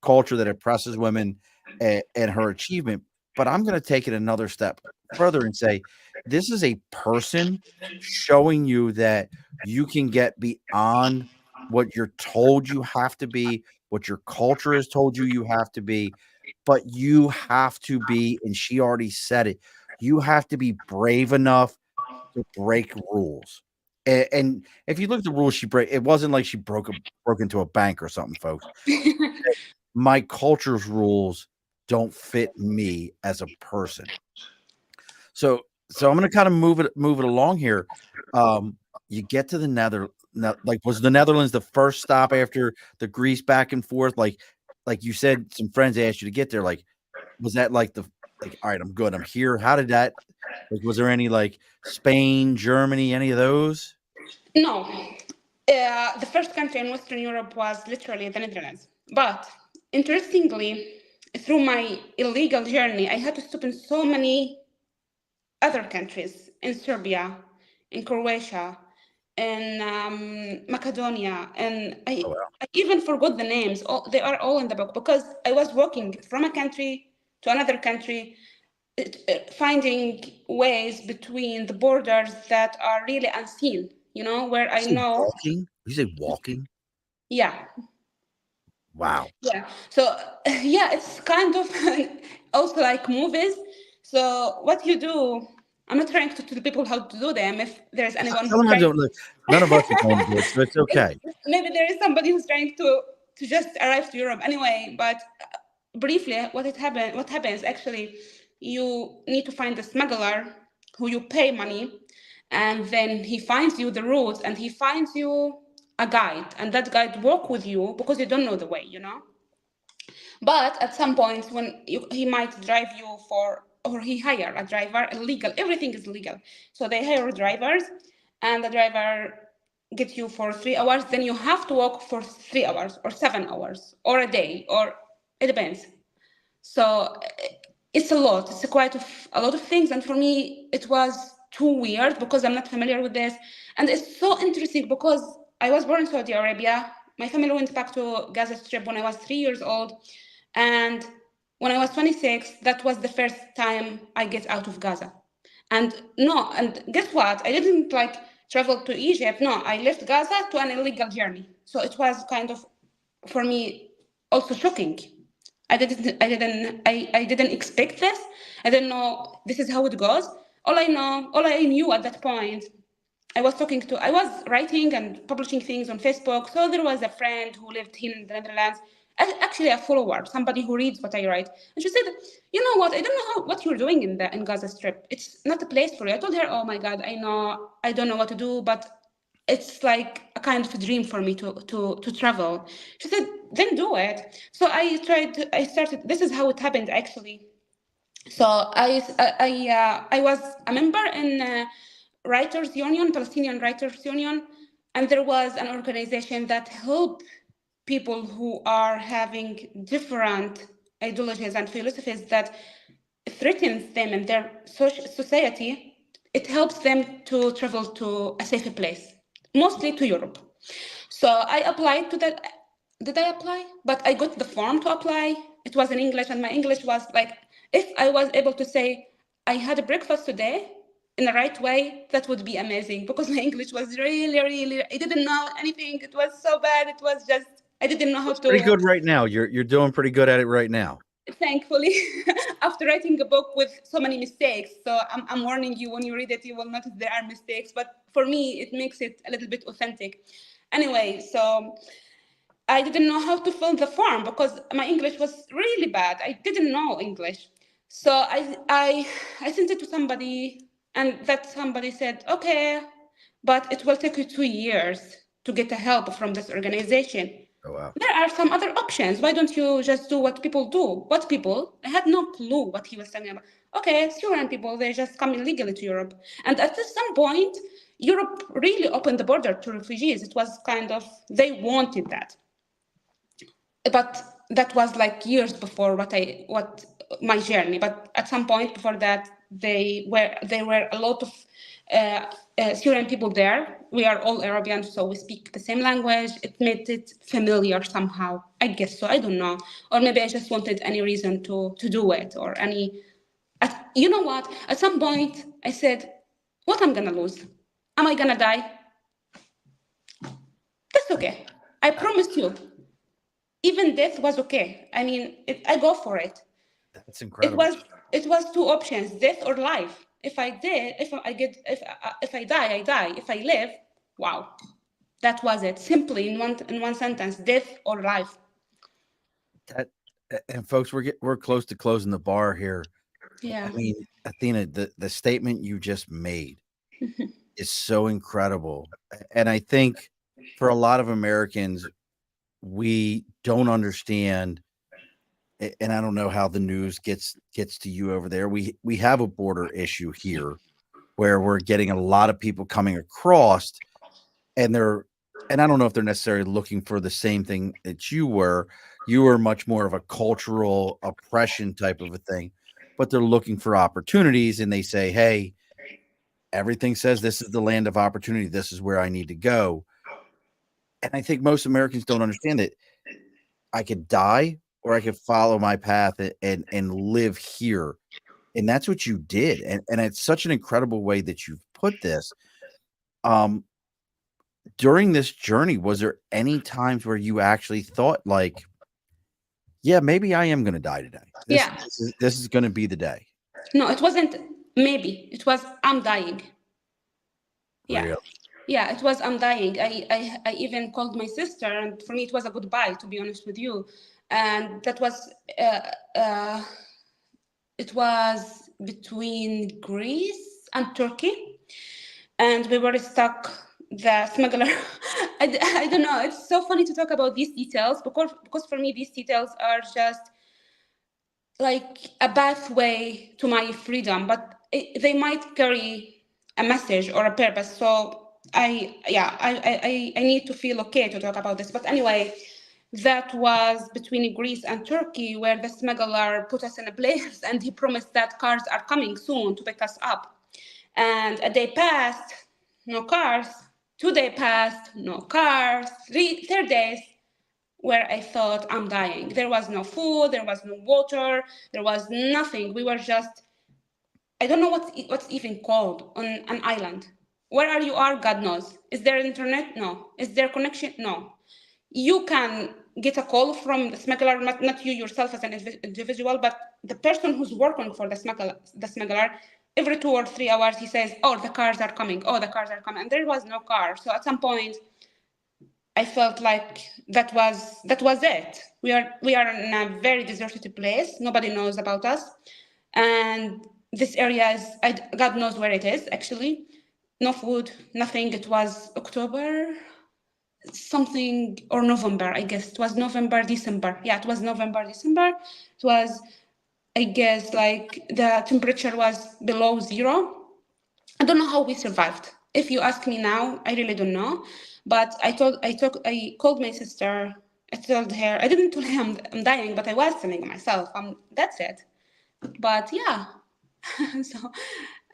culture that oppresses women and her achievement, but I'm going to take it another step further and say this is a person showing you that you can get beyond what you're told you have to be, what your culture has told you you have to be, but you have to be, and she already said it, you have to be brave enough to break rules. And if you look at the rules she break, it wasn't like she broke into a bank or something, folks. My culture's rules don't fit me as a person. So I'm going to kind of move it along here. You get to the like, was the Netherlands the first stop after the Greece back and forth? Like you said, some friends asked you to get there. Like, was that like all right, I'm good, I'm here? How did that, like, was there any like Spain, Germany, any of those? No, the first country in Western Europe was literally the Netherlands. But interestingly, through my illegal journey, I had to stop in so many other countries, in Serbia, in Croatia, in Macedonia, and Oh, wow. I even forgot the names. They are all in the book because I was walking from a country to another country, finding ways between the borders that are really unseen, where I You say know. walking? You say walking? Yeah, Wow. yeah. So, yeah, it's kind of also like movies. So, what you do, I'm not trying to tell people how to do them. If there's anyone Tell who's them how to trying, do it. Look, none of us are going to do it, so it's okay. maybe there is somebody who's trying to just arrive to Europe anyway. But briefly, what happens actually, you need to find a smuggler who you pay money, and then he finds you the routes, and he finds you a guide, and that guide walk with you because you don't know the way. But at some point, when he might drive you or he hire a driver, illegal, everything is legal. So they hire drivers, and the driver gets you for 3 hours. Then you have to walk for 3 hours or 7 hours or a day, or it depends. So it's a lot. It's a lot of things, and for me, it was too weird because I'm not familiar with this, and it's so interesting because I was born in Saudi Arabia. My family went back to Gaza Strip when I was 3 years old, and when I was 26, that was the first time I get out of Gaza. And no, and guess what? I didn't like travel to Egypt. No, I left Gaza to an illegal journey. So it was kind of, for me, also shocking. I didn't expect this. I didn't know this is how it goes. All I knew at that point, I was writing and publishing things on Facebook. So there was a friend who lived here in the Netherlands, actually a follower, somebody who reads what I write. And she said, "You know what? I don't know what you're doing in Gaza Strip. It's not a place for you." I told her, "Oh my God, I know. I don't know what to do, but it's like a kind of a dream for me to travel." She said, "Then do it." So I started. This is how it happened actually. So I was a member in Writers Union, Palestinian Writers Union, and there was an organization that helped people who are having different ideologies and philosophies that threatens them in their society. It helps them to travel to a safer place, mostly to Europe. So I applied to that. Did I apply? But I got the form to apply. It was in English, and my English was like, if I was able to say, I had a breakfast today in the right way, that would be amazing because my English was really, really, I didn't know anything. It was so bad. It was just, I didn't know how It's pretty to. good right now. You're doing pretty good at it right now. Thankfully, after writing a book with so many mistakes, so I'm warning you, when you read it, you will notice there are mistakes. But for me, it makes it a little bit authentic. Anyway, so I didn't know how to fill the form because my English was really bad. I didn't know English. So I sent it to somebody, and that somebody said, okay, but it will take you 2 years to get the help from this organization. Oh, wow. There are some other options. Why don't you just do what people do? What people? I had no clue what he was talking about. Okay, Syrian people, they just come illegally to Europe. And at some point, Europe really opened the border to refugees. It was kind of, they wanted that. But that was like years before what my journey. But at some point before that, there were a lot of Syrian people there. We are all Arabian, so we speak the same language. It made it familiar somehow. I guess so. I don't know, or maybe I just wanted any reason to do it, or any. You know what? At some point, I said, "What I'm gonna lose? Am I gonna die? That's okay. I promise you." Even death was okay. I mean, I go for it. That's It incredible. was it was two options: death or life. If I die, I die. If I live, wow, that was it. Simply in one sentence, death or life. That and folks, we're close to closing the bar here. I Yeah. mean, Athena, the statement you just made is so incredible. And I think for a lot of Americans, we don't understand, and I don't know how the news gets to you over there. We have a border issue here where we're getting a lot of people coming across, and I don't know if they're necessarily looking for the same thing that you were. You were much more of a cultural oppression type of a thing, but they're looking for opportunities, and they say, "Hey, everything says this is the land of opportunity. This is where I need to go." And I think most Americans don't understand that I could die or I could follow my path and live here. And that's what you did. And it's such an incredible way that you've put this. Um, during this journey, was there any times where you actually thought like, yeah, maybe I am going to die today. This Yeah. this is this is going to be the day. No, it wasn't maybe. It was I'm dying. Yeah. Real. Yeah, it was I'm dying. I even called my sister, and for me it was a goodbye, to be honest with you. And that was uh, it was between Greece and Turkey, and we were stuck. The smuggler, I don't know. It's so funny to talk about these details because for me these details are just like a pathway to my freedom, but they might carry a message or a purpose. So I need to feel okay to talk about this. But anyway, that was between Greece and Turkey, where the smuggler put us in a place, and he promised that cars are coming soon to pick us up. And a day passed, no cars. 2 days passed, no cars. Third days, where I thought I'm dying. There was no food, there was no water, there was nothing. We were just, I don't know what's even called on an island. Where are you are, God knows. Is there internet? No. Is there connection? No. You can get a call from the smuggler, not you yourself as an individual, but the person who's working for the smuggler. Every 2 or 3 hours, he says, "Oh, the cars are coming. Oh, the cars are coming." And there was no car. So at some point, I felt like that was it. We are in a very deserted place. Nobody knows about us, and this area is God knows where it is actually. No food, nothing. It was October something or November, I guess. It was November, December. Yeah, it was November, December. It was, I guess, like the temperature was below zero. I don't know how we survived. If you ask me now, I really don't know. But I called my sister. I told her I didn't tell her I'm dying, but I was telling myself, that's it. But yeah, so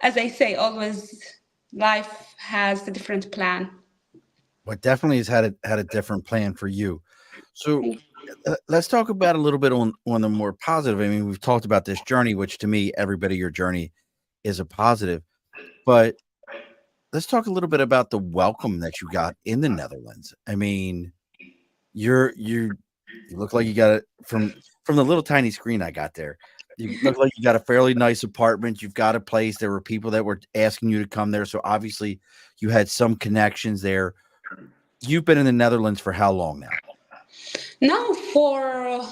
as I say, always life has a different plan. But definitely has had a different plan for you. So let's talk about a little bit on the more positive. I mean, we've talked about this journey, which to me, every bit of your journey is a positive. But let's talk a little bit about the welcome that you got in the Netherlands. I mean, you look like you got it from the little tiny screen I got there. You look like you got a fairly nice apartment. You've got a place. There were people that were asking you to come there, so obviously you had some connections there. You've been in the Netherlands for how long now? Now for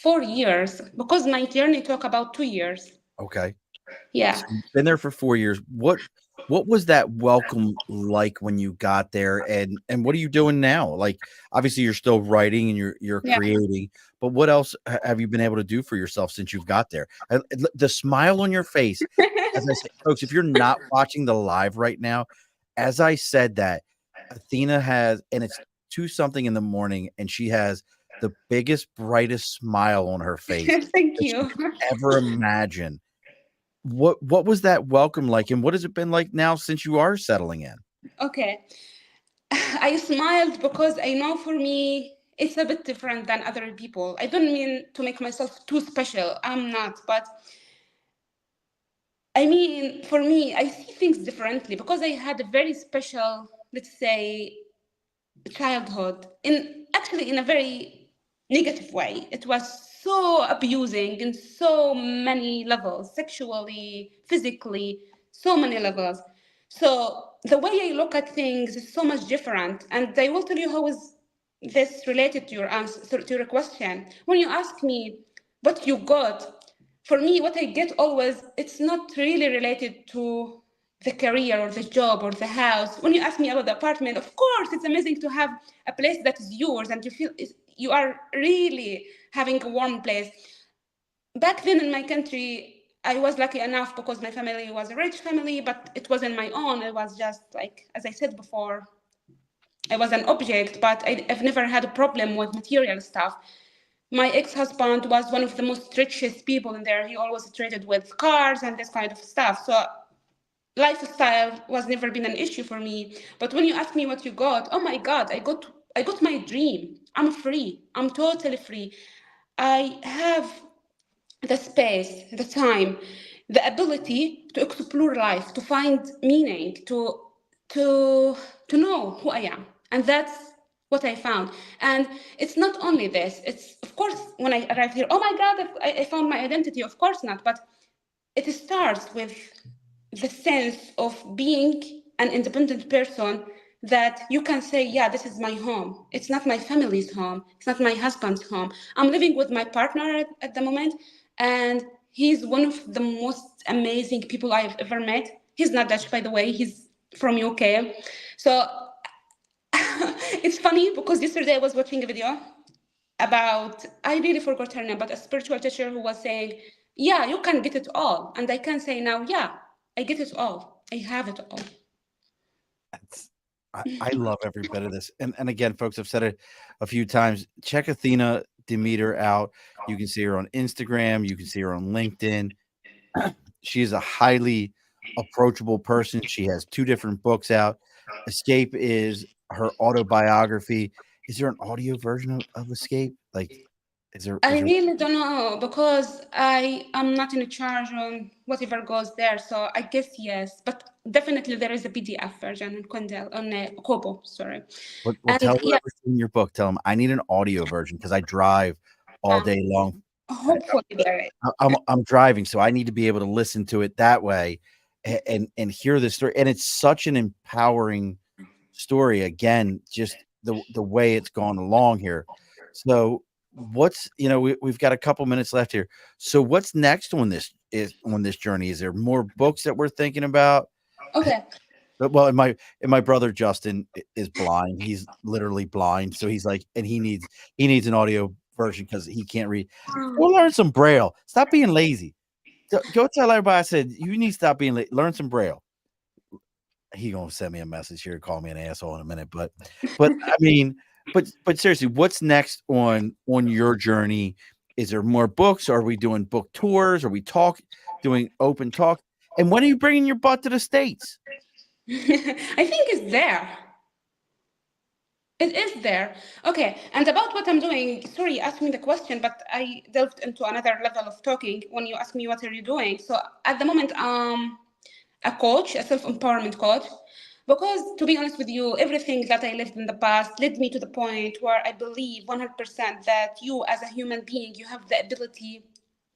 4 years, because my journey took about 2 years. Okay. Yeah, So you've been there for 4 years. What was that welcome like when you got there, and what are you doing now? Like, obviously, you're still writing and you're yeah. creating, but what else have you been able to do for yourself since you've got there? The smile on your face, as I said, folks, if you're not watching the live right now, as I said that, Athena has, and it's 2 something in the morning, and she has the biggest, brightest smile on her face Thank that you you. could ever imagine. What was that welcome like, and what has it been like now since you are settling in? Okay. I smiled because I know for me it's a bit different than other people. I don't mean to make myself too special. I'm not, but I mean for me I see things differently because I had a very special, let's say, childhood in actually in a very negative way. It was so abusing in so many levels, sexually, physically, so many levels. So the way I look at things is so much different. And I will tell you how is this related to your answer, to your question. When you ask me what you got, for me, what I get always, it's not really related to the career or the job or the house. When you ask me about the apartment, of course, it's amazing to have a place that is yours and you feel you are really having a warm place. Back then in my country, I was lucky enough because my family was a rich family, but it wasn't my own. It was just like, as I said before, I was an object, but I've never had a problem with material stuff. My ex-husband was one of the most richest people in there. He always traded with cars and this kind of stuff. So lifestyle was never been an issue for me. But when you ask me what you got, oh my God, I got my dream. I'm free. I'm totally free. I have the space, the time, the ability to explore life, to find meaning, to to know who I am, and that's what I found. And it's not only this. It's of course when I arrived here, oh my God, I found my identity. Of course not, but it starts with the sense of being an independent person that you can say, yeah, this is my home. It's not my family's home. It's not my husband's home. I'm living with my partner at the moment, and he's one of the most amazing people I've ever met. He's not Dutch, by the way. He's from UK. So it's funny because yesterday I was watching a video about, I really forgot her name, but a spiritual teacher who was saying, yeah, you can get it all. And I can say now, yeah, I get it all. I have it all. That's I love every bit of this. And again, folks, I've said it a few times. Check Athena Demeter out. You can see her on Instagram. You can see her on LinkedIn. She is a highly approachable person. She has 2 different books out. Escape is her autobiography. Is there an audio version of Escape? Like, I is there really don't know because I am not in charge on whatever goes there. So I guess yes, but definitely there is a PDF version on Kindle, on Kobo, sorry. well, tell And yeah, whoever's in your book, tell them I need an audio version because I drive all day long. hopefully there is. I'm driving, so I need to be able to listen to it that way and hear the story. And it's such an empowering story. Again, just the way it's gone along here. So what's we've got a couple minutes left here. So what's next on this journey? Is there more books that we're thinking about? Okay. Well, and my brother Justin is blind. He's literally blind, so he's like, and he needs an audio version because he can't read. Go learn some Braille. Stop being lazy. Go tell everybody I said you need to stop being lazy. Learn some Braille. He gonna send me a message here, call me an asshole in a minute, but I mean, but seriously, what's next on your journey? Is there more books? Are we doing book tours? Are we doing open talk? And when are you bringing your butt to the States? I think it's there. It is there. Okay. And about what I'm doing, sorry, you asked me the question, but I delved into another level of talking when you asked me what are you doing. So at the moment, a coach, a self-empowerment coach, because to be honest with you, everything that I lived in the past led me to the point where I believe 100% that you as a human being, you have the ability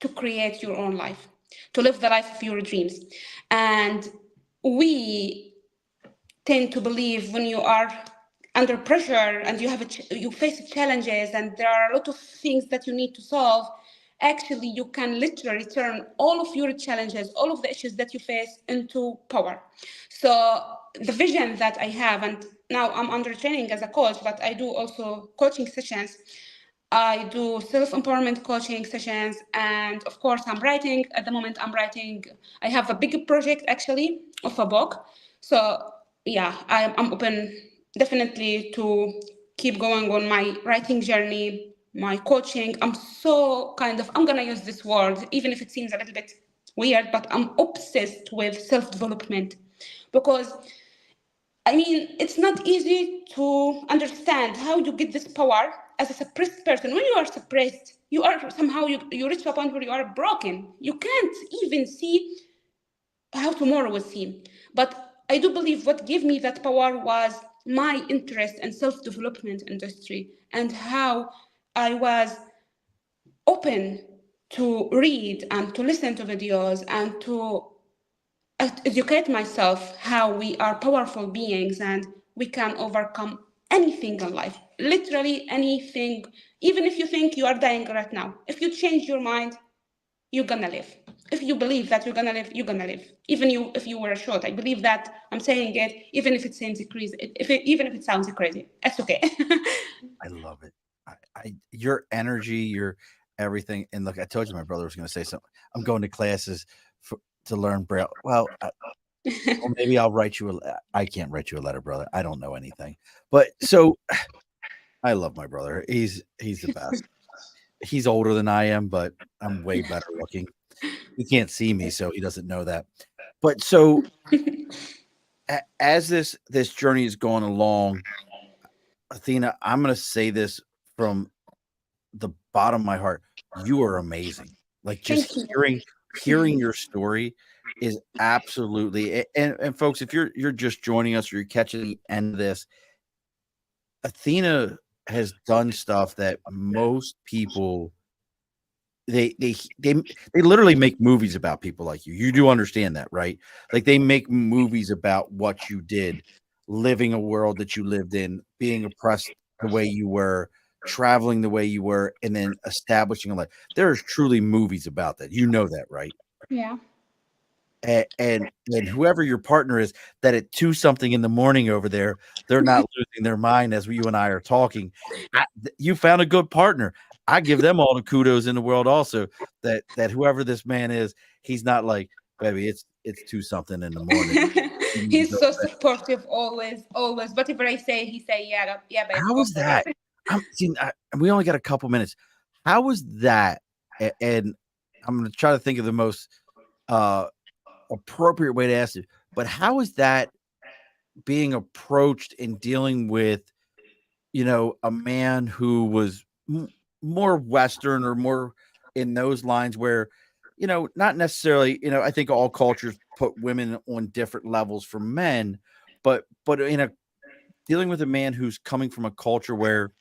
to create your own life, to live the life of your dreams. And we tend to believe when you are under pressure and you have you face challenges and there are a lot of things that you need to solve, actually you can literally turn all of your challenges, all of the issues that you face into power. So the vision that I have, and now I'm under training as a coach, but I do also coaching sessions. I do self-empowerment coaching sessions, and of course, I'm writing. At the moment, I'm writing. I have a big project actually of a book. So yeah, I'm open definitely to keep going on my writing journey, my coaching. I'm gonna use this word, even if it seems a little bit weird, but I'm obsessed with self-development because I mean, it's not easy to understand how you get this power as a suppressed person. When you are suppressed, you are somehow, you reach a point where you are broken. You can't even see how tomorrow will seem. But I do believe what gave me that power was my interest in self-development industry and how I was open to read and to listen to videos and to educate myself how we are powerful beings and we can overcome anything in life, literally anything. Even if you think you are dying right now, if you change your mind, you're gonna live. If you believe that you're gonna live, you're gonna live. Even you, if you were short, I believe that. I'm saying it, even if it seems crazy, even if it sounds crazy, it's okay. I love it. Your energy, your everything. And look, I told you my brother was going to say something. I'm going to classes to learn Braille. Well, maybe I'll write you I can't write you a letter, brother. I don't know anything. But so I love my brother. He's the best. He's older than I am, but I'm way better looking. He can't see me, so he doesn't know that. But so as this journey is going along, Athena, I'm going to say this from the bottom of my heart. You are amazing. Like Thank just you. hearing your story is absolutely, and folks, if you're just joining us or you're catching the end of this, Athena has done stuff that most people they they they they literally make movies about people like you. You do understand that, right? Like they make movies about what you did, living a world that you lived in, being oppressed the way you were, traveling the way you were, and then establishing a life. There's truly movies about that. You know that, right? Yeah. And whoever your partner is, that at 2 something in the morning over there, they're not losing their mind as you and I are talking. You found a good partner. I give them all the kudos in the world also, that whoever this man is, he's not like, "Baby, it's 2 something in the morning. You need to He's go so to bed." supportive, always, always. Whatever I say, he say, yeah, yeah, babe, How go is for that? it. We only got a couple minutes. How was that? And I'm gonna try to think of the most, uh, appropriate way to ask it, but how is that being approached and dealing with, a man who was more Western or more in those lines where, not necessarily, I think all cultures put women on different levels from men, but in a dealing with a man who's coming from a culture where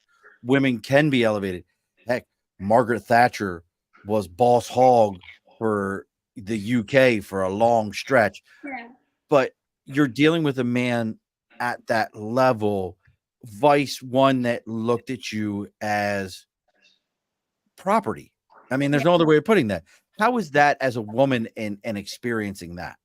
women can be elevated. Heck, Margaret Thatcher was boss hog for the UK for a long stretch, Yeah. but you're dealing with a man at that level, vice one that looked at you as property. I mean, there's Yeah. no other way of putting that. How is that as a woman and experiencing that?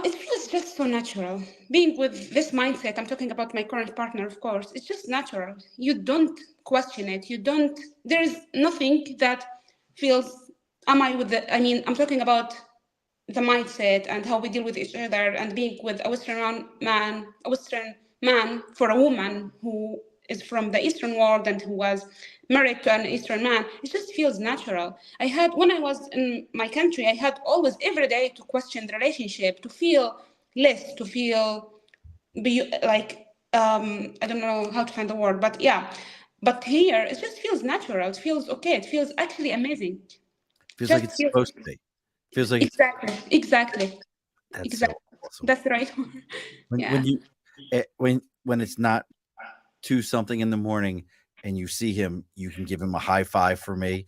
It feels just so natural. Being with this mindset, I'm talking about my current partner, of course, it's just natural. You don't question it. You don't, there's nothing that feels, am I with the, I mean, I'm talking about the mindset and how we deal with each other and being with a Western man for a woman who is from the Eastern world and who was married to an Eastern man. It just feels natural. I had when I was in my country, I had always every day to question the relationship, to feel less, to feel be like I don't know how to find the word, but yeah. But here it just feels natural. It feels okay. It feels actually amazing. Feels like Just it's feels supposed to be. Feels like it's exactly, exactly. that's so Exactly. awesome. That's the right word. When Yeah. when you when it's not 2 something in the morning and you see him, you can give him a high five for me.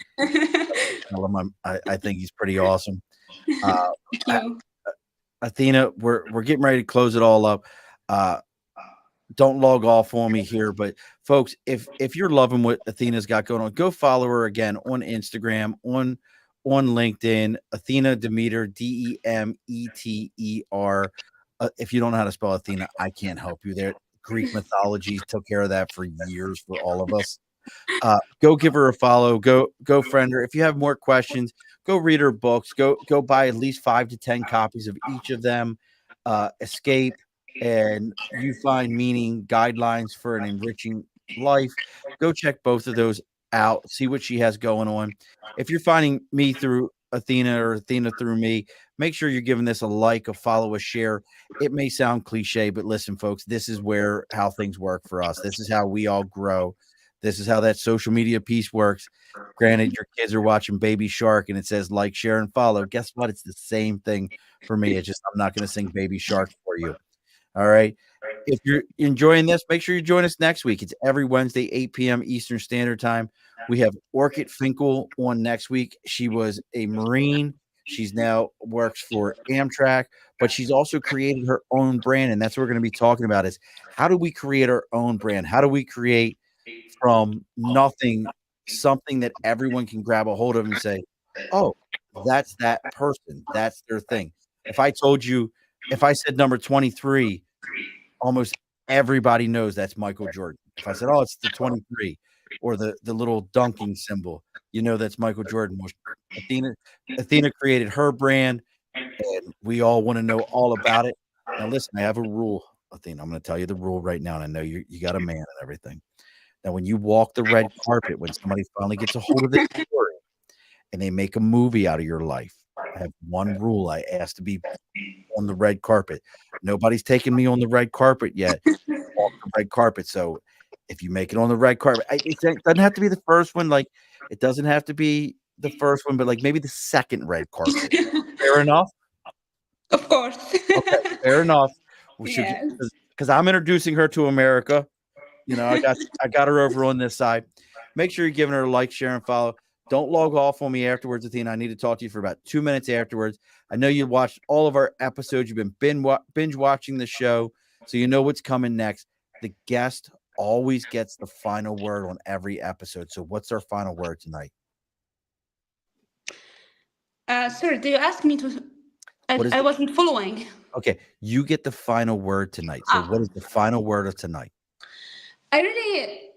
Tell him I think he's pretty awesome. Uh, Thank A you. Athena, we're getting ready to close it all up. Uh, don't log off on me here, but folks, if you're loving what Athena's got going on, go follow her again on Instagram, on LinkedIn, Athena Demeter, Demeter. If you don't know how to spell Athena, I can't help you there. Greek mythology took care of that for years for all of us. Go give her a follow. Go friend her. If you have more questions, go read her books. Go buy at least 5 to 10 copies of each of them. Escape and You Find Meaning: Guidelines for an Enriching Life. Go check both of those out. See what she has going on. If you're finding me through Athena or Athena through me, make sure you're giving this a like, a follow, a share. It may sound cliche, but listen, folks, this is where how things work for us. This is how we all grow. This is how that social media piece works. Granted, your kids are watching Baby Shark and it says like, share, and follow. Guess what? It's the same thing for me. It's just I'm not going to sing Baby Shark for you. All right. If you're enjoying this, make sure you join us next week. It's every Wednesday, 8 p.m. Eastern Standard Time. We have Orchid Finkel on next week. She was a Marine. She's now works for Amtrak, but she's also created her own brand. And that's what we're going to be talking about is how do we create our own brand? How do we create from nothing something that everyone can grab a hold of and say, oh, that's that person. That's their thing. If I told you, if I said number 23, almost everybody knows that's Michael Jordan. If I said, oh, it's the 23 or the little dunking symbol, that's Michael Jordan. Well, Athena created her brand, and we all want to know all about it. Now, listen, I have a rule, Athena. I'm going to tell you the rule right now, and I know you got a man and everything. Now, when you walk the red carpet, when somebody finally gets a hold of this story and they make a movie out of your life, I have one rule I ask to be on the red carpet. Nobody's taken me on the red carpet yet. Walk the red carpet. So if you make it on the red carpet, it doesn't have to be the first one. Like, it doesn't have to be the first one, but like maybe the second red carpet. Fair enough? Of course. Okay, fair enough. Yes. Because I'm introducing her to America. I got her over on this side. Make sure you're giving her a like, share, and follow. Don't log off on me afterwards, Athena. I need to talk to you for about 2 minutes afterwards. I know you watched all of our episodes. You've been binge watching the show, so you know what's coming next. The guest always gets the final word on every episode. So what's our final word tonight? Sir, do you ask me to? I wasn't following. Okay, you get the final word tonight. So what is the final word of tonight? I really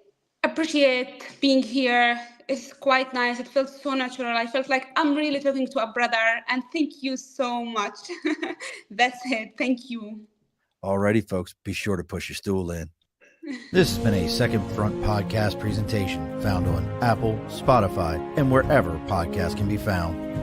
appreciate being here. It's quite nice. It feels so natural. I felt like I'm really talking to a brother. And thank you so much. That's it. Thank you. Alrighty, folks. Be sure to push your stool in. This has been a Second Front podcast presentation found on Apple, Spotify, and wherever podcasts can be found.